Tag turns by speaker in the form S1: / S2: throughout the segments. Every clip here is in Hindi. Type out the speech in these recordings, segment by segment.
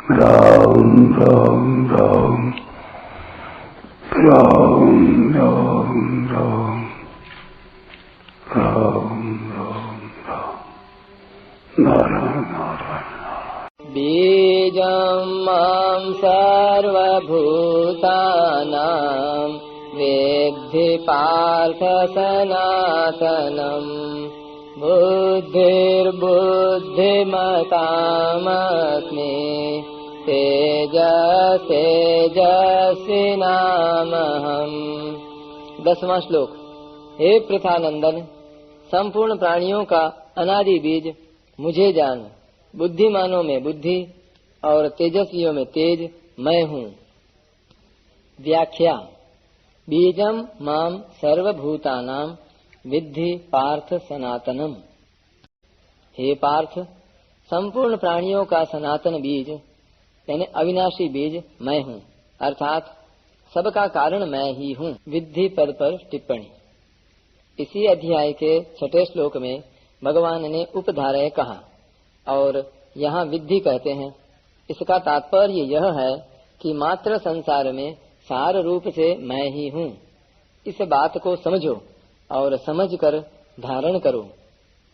S1: राम राम राम राम राम राम राम राम राम नारायण नारायण।
S2: बीजं मां सर्वभूतानां वेद्धि पार्थ सनातनम्। बुद्धिर्बुद्धिमतामस्मि तेजस्तेजस्विनामहम्। 10वां श्लोक। हे पृथानंदन, संपूर्ण प्राणियों का अनादि बीज मुझे जान। बुद्धिमानों में बुद्धि और तेजस्वियों में तेज मैं हूँ। व्याख्या। बीजम माम सर्वभूतानां विद्धि पार्थ सनातनम। हे पार्थ, संपूर्ण प्राणियों का सनातन बीज यानी अविनाशी बीज मैं हूँ, अर्थात सबका कारण मैं ही हूँ। विद्धि पद पर टिप्पणी। इसी अध्याय के 6 श्लोक में भगवान ने उपधारय कहा और यहाँ विद्धि कहते हैं। इसका तात्पर्य यह है कि मात्र संसार में सार रूप से मैं ही हूँ। इस बात को समझो और समझकर धारण करो।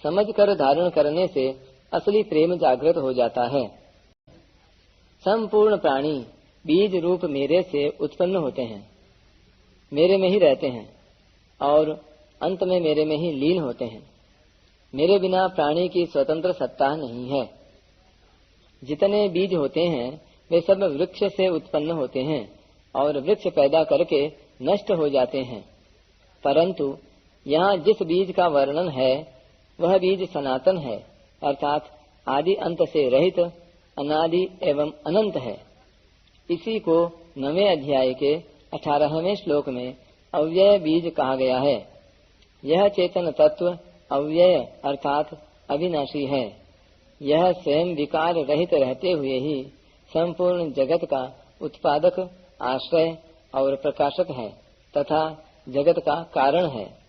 S2: समझकर धारण करने से असली प्रेम जागृत हो जाता है। संपूर्ण प्राणी बीज रूप मेरे से उत्पन्न होते हैं, मेरे में ही रहते हैं और अंत में मेरे में ही लीन होते हैं। मेरे बिना प्राणी की स्वतंत्र सत्ता नहीं है। जितने बीज होते हैं वे सब वृक्ष से उत्पन्न होते हैं और वृक्ष पैदा करके नष्ट हो जाते हैं, परंतु यहाँ जिस बीज का वर्णन है वह बीज सनातन है, अर्थात आदि अंत से रहित, अनादि एवं अनंत है। इसी को 9वें अध्याय के 18वें श्लोक में अव्यय बीज कहा गया है। यह चेतन तत्व अव्यय अर्थात अविनाशी है। यह स्वयं विकार रहित रहते हुए ही संपूर्ण जगत का उत्पादक, आश्रय और प्रकाशक है तथा जगत का कारण है।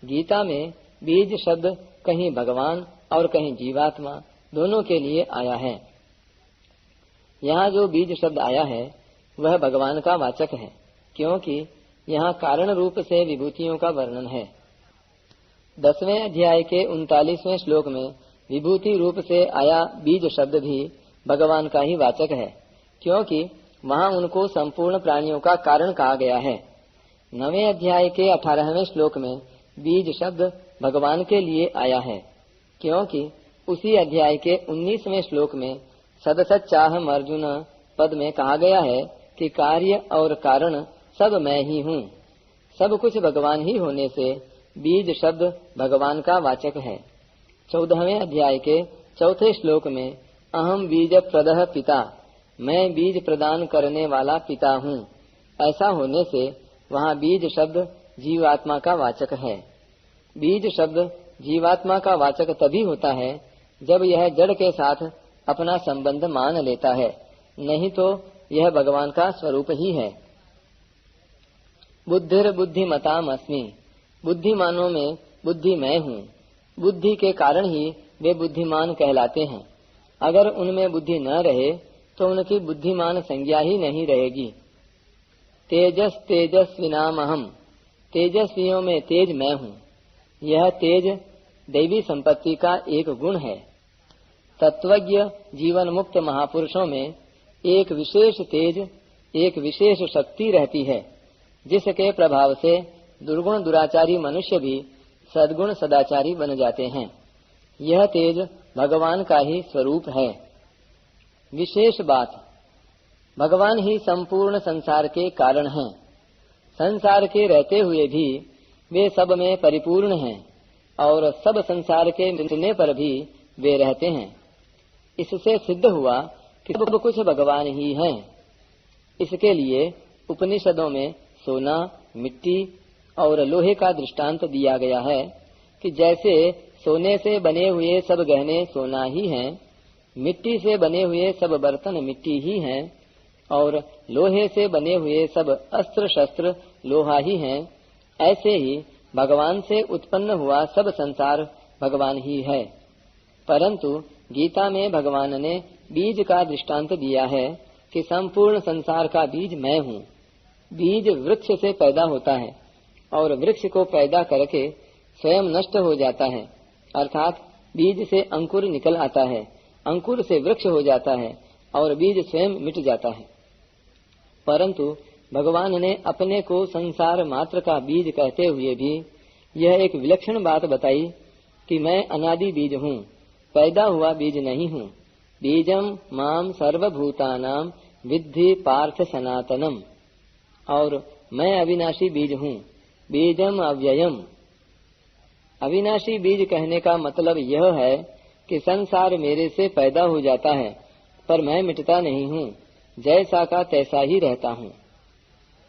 S2: गीता में बीज शब्द कहीं भगवान और कहीं जीवात्मा दोनों के लिए आया है। यहाँ जो बीज शब्द आया है वह भगवान का वाचक है, क्योंकि यहाँ कारण रूप से विभूतियों का वर्णन है। 10वें अध्याय के 39वें श्लोक में विभूति रूप से आया बीज शब्द भी भगवान का ही वाचक है, क्योंकि वहाँ उनको संपूर्ण प्राणियों का कारण कहा गया है। 9वें अध्याय के 18वें श्लोक में बीज शब्द भगवान के लिए आया है, क्योंकि उसी अध्याय के 19वें श्लोक में सदसच्चाहम अर्जुन पद में कहा गया है कि कार्य और कारण सब मैं ही हूँ। सब कुछ भगवान ही होने से बीज शब्द भगवान का वाचक है। 14वें अध्याय के 4थे श्लोक में अहम बीज प्रदः पिता, मैं बीज प्रदान करने वाला पिता हूँ, ऐसा होने से वहाँ बीज शब्द जीवात्मा का वाचक है। बीज शब्द जीवात्मा का वाचक तभी होता है जब यह जड़ के साथ अपना संबंध मान लेता है, नहीं तो यह भगवान का स्वरूप ही है। बुद्धिर्बुद्धिमताम् अस्मि, बुद्धिमानों में बुद्धि मैं हूँ। बुद्धि के कारण ही वे बुद्धिमान कहलाते हैं। अगर उनमें बुद्धि न रहे तो उनकी बुद्धिमान संज्ञा ही नहीं रहेगी। तेजस तेजस्विनामहम्, तेजस्वियों में तेज मैं हूँ। यह तेज दैवी संपत्ति का एक गुण है। तत्वज्ञ जीवन मुक्त महापुरुषों में एक विशेष तेज, एक विशेष शक्ति रहती है, जिसके प्रभाव से दुर्गुण दुराचारी मनुष्य भी सद्गुण सदाचारी बन जाते हैं। यह तेज भगवान का ही स्वरूप है। विशेष बात, भगवान ही संपूर्ण संसार के कारण हैं। संसार के रहते हुए भी वे सब में परिपूर्ण हैं और सब संसार के मिटने पर भी वे रहते हैं। इससे सिद्ध हुआ कि सब कुछ भगवान ही हैं। इसके लिए उपनिषदों में सोना, मिट्टी और लोहे का दृष्टांत दिया गया है कि जैसे सोने से बने हुए सब गहने सोना ही हैं, मिट्टी से बने हुए सब बर्तन मिट्टी ही हैं और लोहे से बने हुए सब अस्त्र शस्त्र लोहा ही हैं, ऐसे ही भगवान से उत्पन्न हुआ सब संसार भगवान ही है। परंतु गीता में भगवान ने बीज का दृष्टांत दिया है कि संपूर्ण संसार का बीज मैं हूँ। बीज वृक्ष से पैदा होता है और वृक्ष को पैदा करके स्वयं नष्ट हो जाता है, अर्थात बीज से अंकुर निकल आता है, अंकुर से वृक्ष हो जाता है और बीज स्वयं मिट जाता है। परंतु भगवान ने अपने को संसार मात्र का बीज कहते हुए भी यह एक विलक्षण बात बताई कि मैं अनादि बीज हूँ, पैदा हुआ बीज नहीं हूँ। बीजम माम सर्वभूतानाम विद्धि पार्थ सनातनम। और मैं अविनाशी बीज हूँ, बीजम अव्ययम। अविनाशी बीज कहने का मतलब यह है कि संसार मेरे से पैदा हो जाता है, पर मैं मिटता नहीं हूँ, जैसा का तैसा ही रहता हूँ।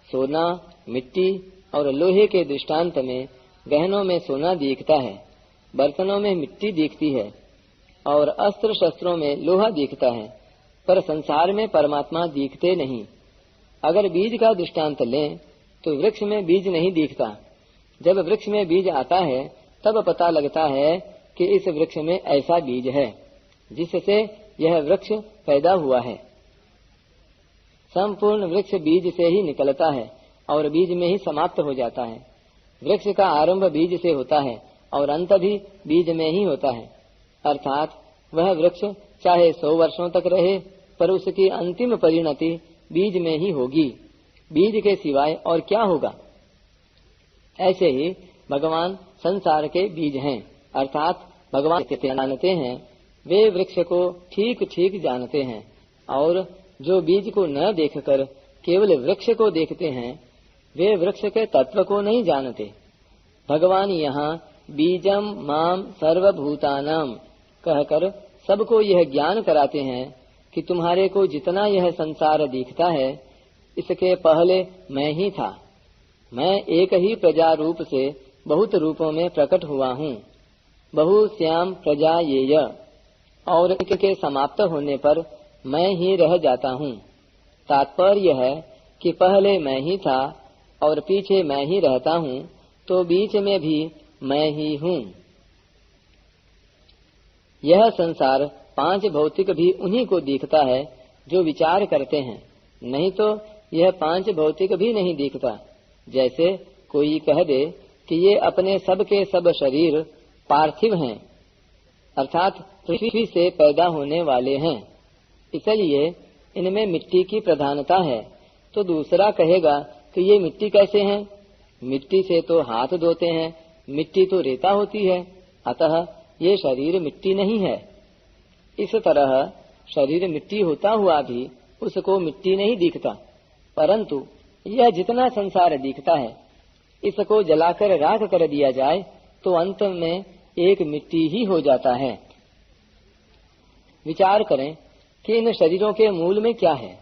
S2: सोना, मिट्टी और लोहे के दृष्टांत में गहनों में सोना दिखता है, बर्तनों में मिट्टी दिखती है और अस्त्र शस्त्रों में लोहा दिखता है, पर संसार में परमात्मा दिखते नहीं। अगर बीज का दृष्टांत लें तो वृक्ष में बीज नहीं दिखता। जब वृक्ष में बीज आता है तब पता लगता है कि इस वृक्ष में ऐसा बीज है जिससे यह वृक्ष पैदा हुआ है। संपूर्ण वृक्ष बीज से ही निकलता है और बीज में ही समाप्त हो जाता है। वृक्ष का आरंभ बीज से होता है और अंत भी बीज में ही होता है, अर्थात वह वृक्ष चाहे 100 वर्षों तक रहे, पर उसकी अंतिम परिणति बीज में ही होगी। बीज के सिवाय और क्या होगा। ऐसे ही भगवान संसार के बीज हैं, अर्थात भगवान जानते हैं, वे वृक्ष को ठीक ठीक जानते हैं। और जो बीज को न देखकर केवल वृक्ष को देखते हैं, वे वृक्ष के तत्व को नहीं जानते। भगवान यहाँ बीजम माम सर्वभूतानाम कहकर सबको यह ज्ञान कराते हैं कि तुम्हारे को जितना यह संसार दिखता है, इसके पहले मैं ही था। मैं एक ही प्रजा रूप से बहुत रूपों में प्रकट हुआ हूँ। बहुश्याम प्रजा येय, और इनके समाप्त होने पर मैं ही रह जाता हूँ। तात्पर्य है कि पहले मैं ही था और पीछे मैं ही रहता हूँ, तो बीच में भी मैं ही हूँ। यह संसार 5 भौतिक भी उन्हीं को दिखता है जो विचार करते हैं, नहीं तो यह 5 भौतिक भी नहीं दिखता। जैसे कोई कह दे कि ये अपने सब के सब शरीर पार्थिव हैं, अर्थात पृथ्वी से पैदा होने वाले हैं, इसलिए इनमें मिट्टी की प्रधानता है। तो दूसरा कहेगा कि ये मिट्टी कैसे हैं? मिट्टी से तो हाथ धोते हैं, मिट्टी तो रेता होती है, अतः ये शरीर मिट्टी नहीं है। इस तरह शरीर मिट्टी होता हुआ भी उसको मिट्टी नहीं दिखता, परंतु यह जितना संसार दिखता है, इसको जलाकर राख कर दिया जाए तो अंत में एक मिट्टी ही हो जाता है। विचार करें कि इन शरीरों के मूल में क्या है।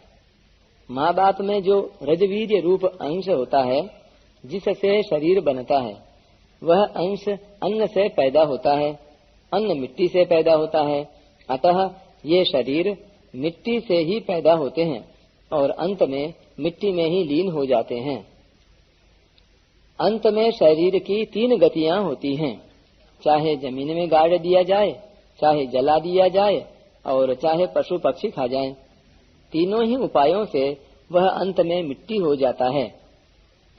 S2: माँ बाप में जो रजवीर्य रूप अंश होता है, जिससे शरीर बनता है, वह अंश अन्न से पैदा होता है, अन्न मिट्टी से पैदा होता है, अतः ये शरीर मिट्टी से ही पैदा होते हैं और अंत में मिट्टी में ही लीन हो जाते हैं। अंत में शरीर की 3 गतियां होती हैं, चाहे जमीन में गाड़ दिया जाए, चाहे जला दिया जाए और चाहे पशु पक्षी खा जाएं। तीनों ही उपायों से वह अंत में मिट्टी हो जाता है।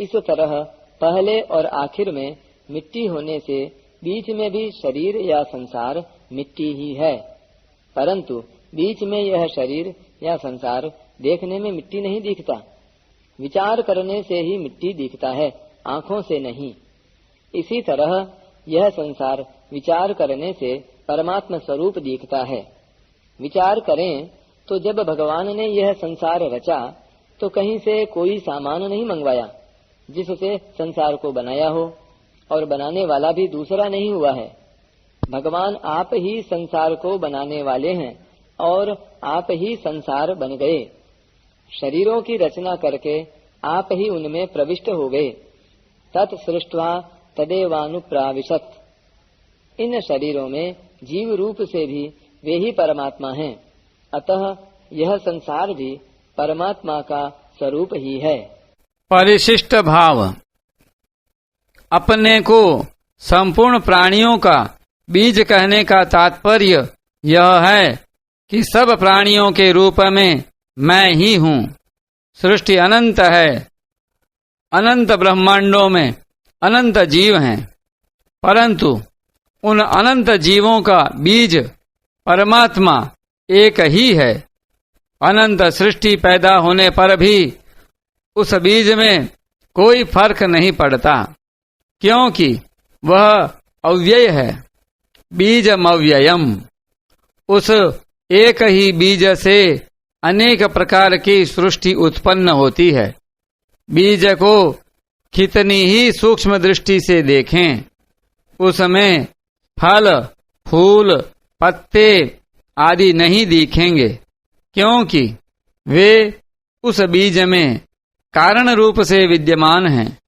S2: इस तरह पहले और आखिर में मिट्टी होने से बीच में भी शरीर या संसार मिट्टी ही है, परंतु बीच में यह शरीर या संसार देखने में मिट्टी नहीं दिखता। विचार करने से ही मिट्टी दिखता है, आँखों से नहीं। इसी तरह यह संसार विचार करने से परमात्मा स्वरूप दिखता है। विचार करें तो जब भगवान ने यह संसार रचा तो कहीं से कोई सामान नहीं मंगवाया जिससे संसार को बनाया हो, और बनाने वाला भी दूसरा नहीं हुआ है। भगवान आप ही संसार को बनाने वाले हैं और आप ही संसार बन गए। शरीरों की रचना करके आप ही उनमें प्रविष्ट हो गए। तत्सृष्ट्वा तदेवानुप्राविशत। इन शरीरों में जीव रूप से भी वे ही परमात्मा हैं, अतः यह संसार भी परमात्मा का स्वरूप ही है।
S3: परिशिष्ट भाव। अपने को संपूर्ण प्राणियों का बीज कहने का तात्पर्य यह है कि सब प्राणियों के रूप में मैं ही हूँ। सृष्टि अनंत है, अनंत ब्रह्मांडों में अनंत जीव हैं, परंतु उन अनंत जीवों का बीज परमात्मा एक ही है। अनंत सृष्टि पैदा होने पर भी उस बीज में कोई फर्क नहीं पड़ता, क्योंकि वह अव्यय है। बीजमव्ययम्। उस एक ही बीज से अनेक प्रकार की सृष्टि उत्पन्न होती है। बीज को कितनी ही सूक्ष्म दृष्टि से देखें, उसमें फल, फूल, पत्ते आदि नहीं दिखेंगे, क्योंकि वे उस बीज में कारण रूप से विद्यमान हैं।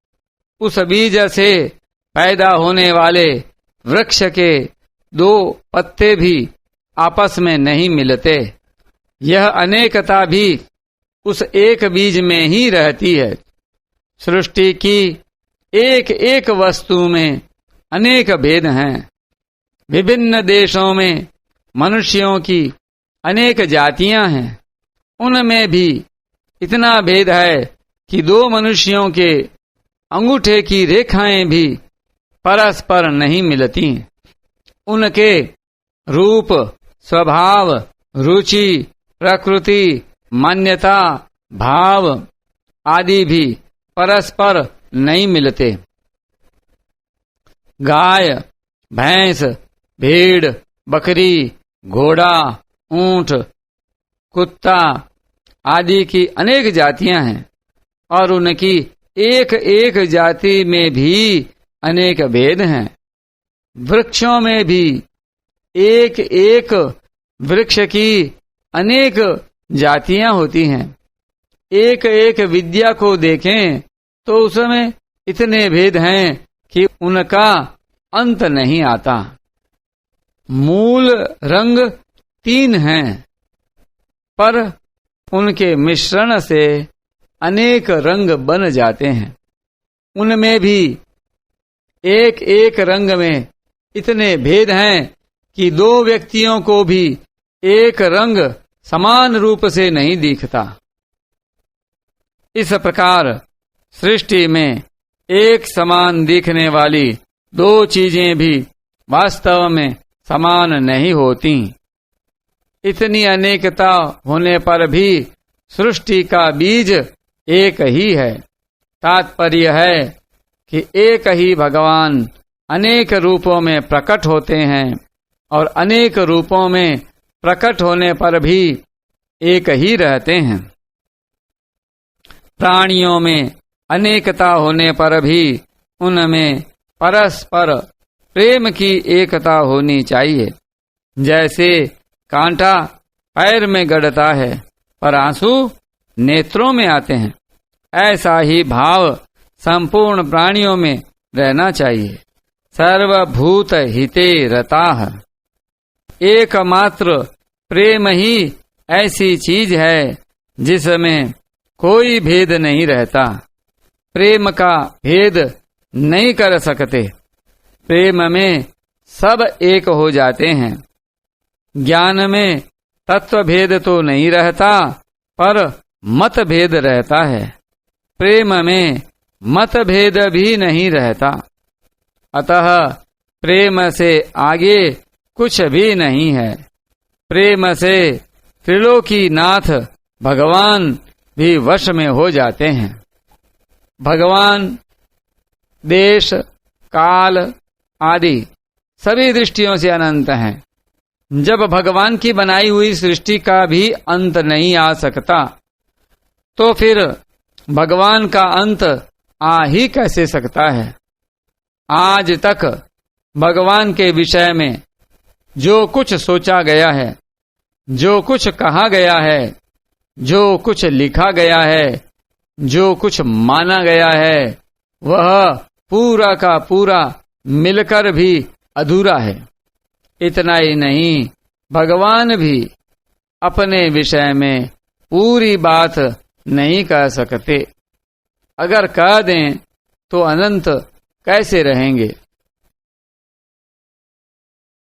S3: उस बीज से पैदा होने वाले वृक्ष के दो पत्ते भी आपस में नहीं मिलते। यह अनेकता भी उस एक बीज में ही रहती है। सृष्टि की एक एक वस्तु में अनेक भेद हैं। विभिन्न देशों में मनुष्यों की अनेक जातियां हैं। उनमें भी इतना भेद है कि दो मनुष्यों के अंगूठे की रेखाएं भी परस्पर नहीं मिलती। उनके रूप, स्वभाव, रुचि, प्रकृति, मान्यता, भाव आदि भी परस्पर नहीं मिलते। गाय, भैंस, भेड़, बकरी, घोड़ा, ऊंट, कुत्ता आदि की अनेक जातियां हैं और उनकी एक एक जाति में भी अनेक भेद हैं। वृक्षों में भी एक एक वृक्ष की अनेक जातियां होती हैं। एक एक विद्या को देखें तो उसमें इतने भेद हैं कि उनका अंत नहीं आता। मूल रंग 3 हैं, पर उनके मिश्रण से अनेक रंग बन जाते हैं। उनमें भी एक एक रंग में इतने भेद हैं कि दो व्यक्तियों को भी एक रंग समान रूप से नहीं दिखता। इस प्रकार सृष्टि में एक समान दिखने वाली दो चीजें भी वास्तव में समान नहीं होती। इतनी अनेकता होने पर भी सृष्टि का बीज एक ही है। तात्पर्य है कि एक ही भगवान अनेक रूपों में प्रकट होते हैं और अनेक रूपों में प्रकट होने पर भी एक ही रहते हैं। प्राणियों में अनेकता होने पर भी उनमें परस्पर प्रेम की एकता होनी चाहिए। जैसे कांटा पैर में गड़ता है पर आंसू नेत्रों में आते हैं, ऐसा ही भाव संपूर्ण प्राणियों में रहना चाहिए। सर्वभूत हिते रताः। एकमात्र प्रेम ही ऐसी चीज है जिसमें कोई भेद नहीं रहता। प्रेम का भेद नहीं कर सकते। प्रेम में सब एक हो जाते हैं। ज्ञान में तत्व भेद तो नहीं रहता, पर मत भेद रहता है। प्रेम में मत भेद भी नहीं रहता। अतः प्रेम से आगे कुछ भी नहीं है। प्रेम से त्रिलोकीनाथ भगवान भी वश में हो जाते हैं। भगवान देश, काल आदि सभी दृष्टियों से अनंत हैं। जब भगवान की बनाई हुई सृष्टि का भी अंत नहीं आ सकता, तो फिर भगवान का अंत आ ही कैसे सकता है। आज तक भगवान के विषय में जो कुछ सोचा गया है, जो कुछ कहा गया है, जो कुछ लिखा गया है, जो कुछ माना गया है, वह पूरा का पूरा मिलकर भी अधूरा है। इतना ही नहीं, भगवान भी अपने विषय में पूरी बात नहीं कह सकते। अगर कह दें तो अनंत कैसे रहेंगे।